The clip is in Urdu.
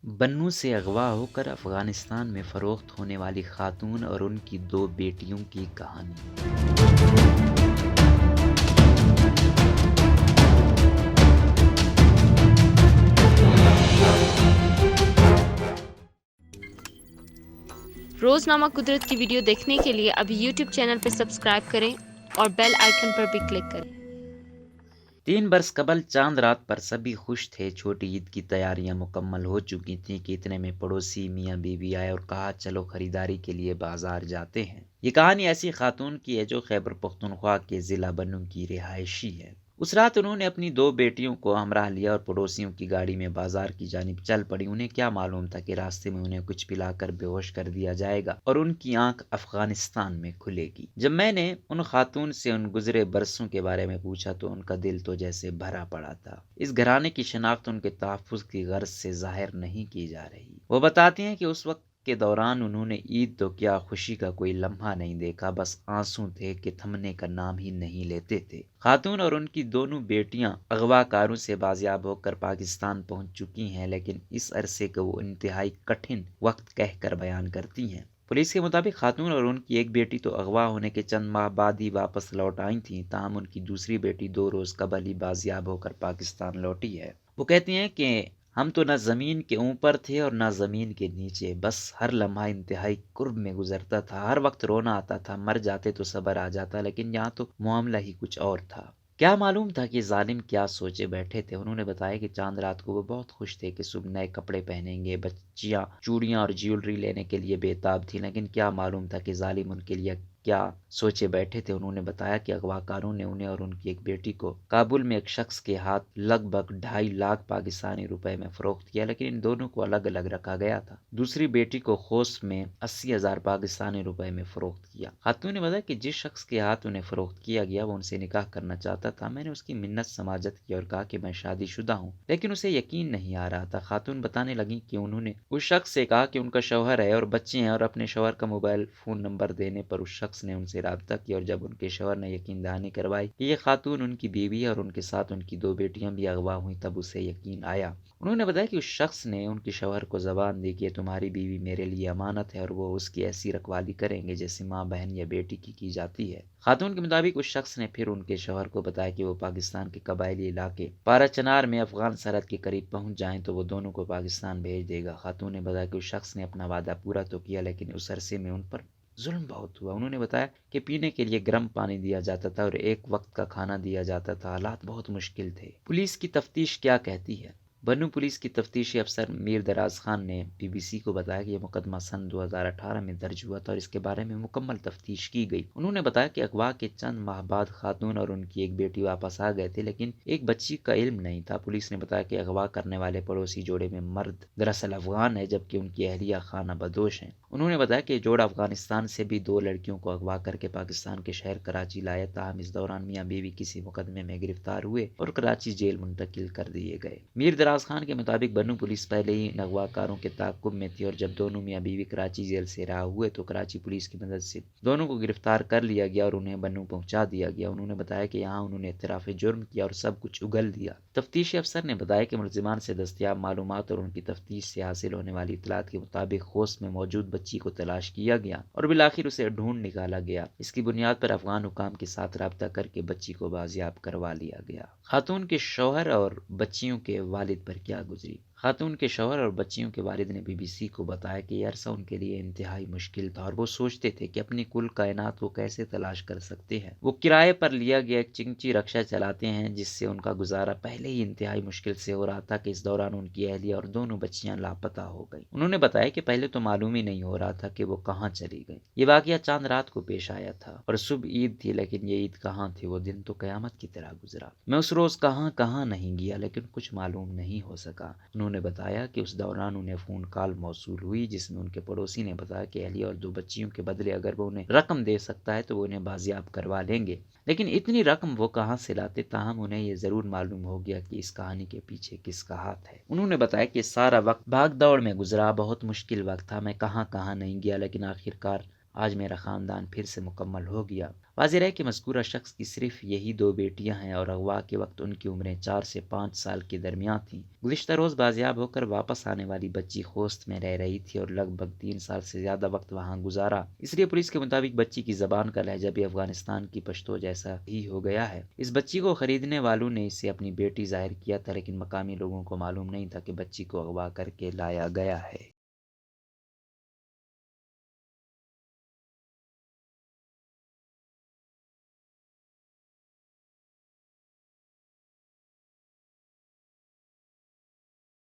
بنوں سے اغوا ہو کر افغانستان میں فروخت ہونے والی خاتون اور ان کی 2 بیٹیوں کی کہانی۔ روزنامہ قدرت کی ویڈیو دیکھنے کے لیے ابھی یوٹیوب چینل پر سبسکرائب کریں اور بیل آئیکن پر بھی کلک کریں۔ 3 برس قبل چاند رات پر سبھی خوش تھے، چھوٹی عید کی تیاریاں مکمل ہو چکی تھیں کہ اتنے میں پڑوسی میاں بیوی آئے اور کہا چلو خریداری کے لیے بازار جاتے ہیں۔ یہ کہانی ایسی خاتون کی ہے جو خیبر پختونخوا کے ضلع بنوں کی رہائشی ہے۔ اس رات انہوں نے اپنی 2 بیٹیوں کو ہمراہ لیا اور پڑوسیوں کی گاڑی میں بازار کی جانب چل پڑی۔ انہیں کیا معلوم تھا کہ راستے میں انہیں کچھ پلا کر بے ہوش کر دیا جائے گا اور ان کی آنکھ افغانستان میں کھلے گی۔ جب میں نے ان خاتون سے ان گزرے برسوں کے بارے میں پوچھا تو ان کا دل تو جیسے بھرا پڑا تھا۔ اس گھرانے کی شناخت ان کے تحفظ کی غرض سے ظاہر نہیں کی جا رہی۔ وہ بتاتی ہیں کہ اس وقت کے دوران انہوں نے عید تو کیا خوشی کا کوئی لمحہ نہیں دیکھا، بس آنسو تھے کہ تھمنے کا نام ہی نہیں لیتے تھے۔ خاتون اور ان کی دونوں بیٹیاں اغوا کاروں سے بازیاب ہو کر پاکستان پہنچ چکی ہیں، لیکن اس عرصے کو وہ انتہائی کٹھن وقت کہہ کر بیان کرتی ہیں۔ پولیس کے مطابق خاتون اور ان کی ایک بیٹی تو اغوا ہونے کے چند ماہ بعد ہی واپس لوٹ آئی تھیں، تاہم ان کی دوسری بیٹی 2 روز قبل ہی بازیاب ہو کر پاکستان لوٹی ہے۔ وہ کہتی ہیں کہ ہم تو نہ زمین کے اوپر تھے اور نہ زمین کے نیچے، بس ہر لمحہ انتہائی کرب میں گزرتا تھا، ہر وقت رونا آتا تھا، مر جاتے تو صبر آ جاتا، لیکن یہاں تو معاملہ ہی کچھ اور تھا۔ کیا معلوم تھا کہ ظالم کیا سوچے بیٹھے تھے۔ انہوں نے بتایا کہ چاند رات کو وہ بہت خوش تھے کہ صبح نئے کپڑے پہنیں گے، بچیاں چوڑیاں اور جیولری لینے کے لیے بے تاب تھیں، لیکن کیا معلوم تھا کہ ظالم ان کے لیے کیا سوچے بیٹھے تھے۔ انہوں نے بتایا کہ اغوا کاروں نے انہیں اور ان کی ایک بیٹی کو کابل میں ایک شخص کے ہاتھ لگ بھگ 2.5 لاکھ پاکستانی روپے میں فروخت کیا، لیکن ان دونوں کو الگ الگ رکھا گیا تھا۔ دوسری بیٹی کو خوست میں 80,000 پاکستانی روپے میں فروخت کیا۔ خاتون نے بتایا کہ جس شخص کے ہاتھ انہیں فروخت کیا گیا وہ ان سے نکاح کرنا چاہتا تھا۔ میں نے اس کی منت سماجت کی اور کہا کہ میں شادی شدہ ہوں، لیکن اسے یقین نہیں آ رہا تھا۔ خاتون بتانے لگی کہ انہوں نے اس شخص سے کہا کہ ان کا شوہر ہے اور بچے ہیں، اور اپنے شوہر کا موبائل فون نمبر دینے پر اس شخص نے ان سے رابطہ کیا، اور جب ان کے شوہر نے یقین دہانی کروائی کہ یہ خاتون ان کی بیوی ہے اور ان کے ساتھ ان کی 2 بیٹیاں بھی اغوا ہوئیں، تب اسے یقین آیا۔ انہوں نے بتایا کہ اس شخص نے ان کے شوہر کو زبان دی کہ تمہاری بیوی میرے لیے امانت ہے اور وہ اس کی ایسی رکھوالی کریں گے جیسے ماں بہن یا بیٹی کی جاتی ہے۔ خاتون کے مطابق اس شخص نے پھر ان کے شوہر کو بتایا کہ وہ پاکستان کے قبائلی علاقے پارا چنار میں افغان سرحد کے قریب پہنچ جائیں تو وہ دونوں کو پاکستان بھیج دے گا۔ خاتون نے بتایا کہ اس شخص نے اپنا وعدہ پورا تو کیا، لیکن اس عرصے میں ان پر ظلم بہت ہوا۔ انہوں نے بتایا کہ پینے کے لیے گرم پانی دیا جاتا تھا اور ایک وقت کا کھانا دیا جاتا تھا، حالات بہت مشکل تھے۔ پولیس کی تفتیش کیا کہتی ہے؟ بنوں پولیس کی تفتیشی افسر میر دراز خان نے بی بی سی کو بتایا کہ یہ مقدمہ سن 2018 میں درج ہوا تھا اور اس کے بارے میں مکمل تفتیش کی گئی۔ انہوں نے بتایا کہ اغوا کے چند ماہ بعد خاتون اور ان کی ایک بیٹی واپس آ گئے تھے، لیکن ایک بچی کا علم نہیں تھا۔ پولیس نے بتایا کہ اغوا کرنے والے پڑوسی جوڑے میں مرد دراصل افغان ہے، جبکہ ان کی اہلیہ خانہ بدوش ہیں۔ انہوں نے بتایا کہ جوڑا افغانستان سے بھی 2 لڑکیوں کو اغوا کر کے پاکستان کے شہر کراچی لایا، تاہم اس دوران میاں بیوی کسی مقدمے میں گرفتار ہوئے اور کراچی جیل منتقل کر دیے گئے۔ میر دراز خان کے مطابق بنوں پولیس پہلے ہی ان اغوا کاروں کے تعاقب میں تھی، اور جب دونوں میاں بیوی کراچی جیل سے رہا ہوئے تو کراچی پولیس کی مدد سے دونوں کو گرفتار کر لیا گیا اور انہیں بنوں پہنچا دیا گیا۔ انہوں نے بتایا کہ یہاں انہوں نے اعتراف جرم کیا اور سب کچھ اگل دیا۔ تفتیشی افسر نے بتایا کہ ملزمان سے دستیاب معلومات اور ان کی تفتیش سے حاصل ہونے والی اطلاعات کے مطابق خوست میں موجود بچی کو تلاش کیا گیا اور بالآخر اسے ڈھونڈ نکالا گیا۔ اس کی بنیاد پر افغان حکام کے ساتھ رابطہ کر کے بچی کو بازیاب کروا لیا گیا۔ خاتون کے شوہر اور بچیوں کے والد پر کیا گزری؟ خاتون کے شوہر اور بچیوں کے والد نے بی بی سی کو بتایا کہ یہ عرصہ ان کے لیے انتہائی مشکل تھا اور وہ سوچتے تھے کہ اپنی کل کائنات وہ کیسے تلاش کر سکتے ہیں۔ وہ کرائے پر لیا گیا ایک چنگچی رکشہ چلاتے ہیں جس سے ان کا گزارا پہلے ہی انتہائی مشکل سے ہو رہا تھا کہ اس دوران ان کی اہلیہ اور دونوں بچیاں لاپتہ ہو گئیں۔ انہوں نے بتایا کہ پہلے تو معلوم ہی نہیں ہو رہا تھا کہ وہ کہاں چلی گئیں۔ یہ واقعہ چاند رات کو پیش آیا تھا اور صبح عید تھی، لیکن یہ عید کہاں تھی؟ وہ دن تو قیامت کی طرح گزرا۔ میں اس روز کہاں نہیں گیا، لیکن کچھ معلوم نہیں ہو سکا۔ انہوں نے بتایا کہ اس دوران انہیں فون کال موصول ہوئی جس میں ان کے پڑوسی نے بتایا کہ اہلیہ اور 2 بچیوں کے بدلے اگر وہ انہیں رقم دے سکتا ہے تو وہ انہیں بازیاب کروا لیں گے، لیکن اتنی رقم وہ کہاں سے لاتے؟ تاہم انہیں یہ ضرور معلوم ہو گیا کہ اس کہانی کے پیچھے کس کا ہاتھ ہے۔ انہوں نے بتایا کہ سارا وقت بھاگ دوڑ میں گزرا، بہت مشکل وقت تھا، میں کہاں نہیں گیا، لیکن آخرکار آج میرا خاندان پھر سے مکمل ہو گیا۔ واضح ہے کہ مذکورہ شخص کی صرف یہی 2 بیٹیاں ہیں اور اغوا کے وقت ان کی عمریں 4 سے 5 سال کے درمیان تھیں۔ گزشتہ روز بازیاب ہو کر واپس آنے والی بچی خوست میں رہ رہی تھی اور لگ بھگ 3 سال سے زیادہ وقت وہاں گزارا۔ اس لیے پولیس کے مطابق بچی کی زبان کا لہجہ بھی افغانستان کی پشتو جیسا ہی ہو گیا ہے۔ اس بچی کو خریدنے والوں نے اسے اپنی بیٹی ظاہر کیا تھا، لیکن مقامی لوگوں کو معلوم نہیں تھا کہ بچی کو اغوا کر کے لایا گیا ہے۔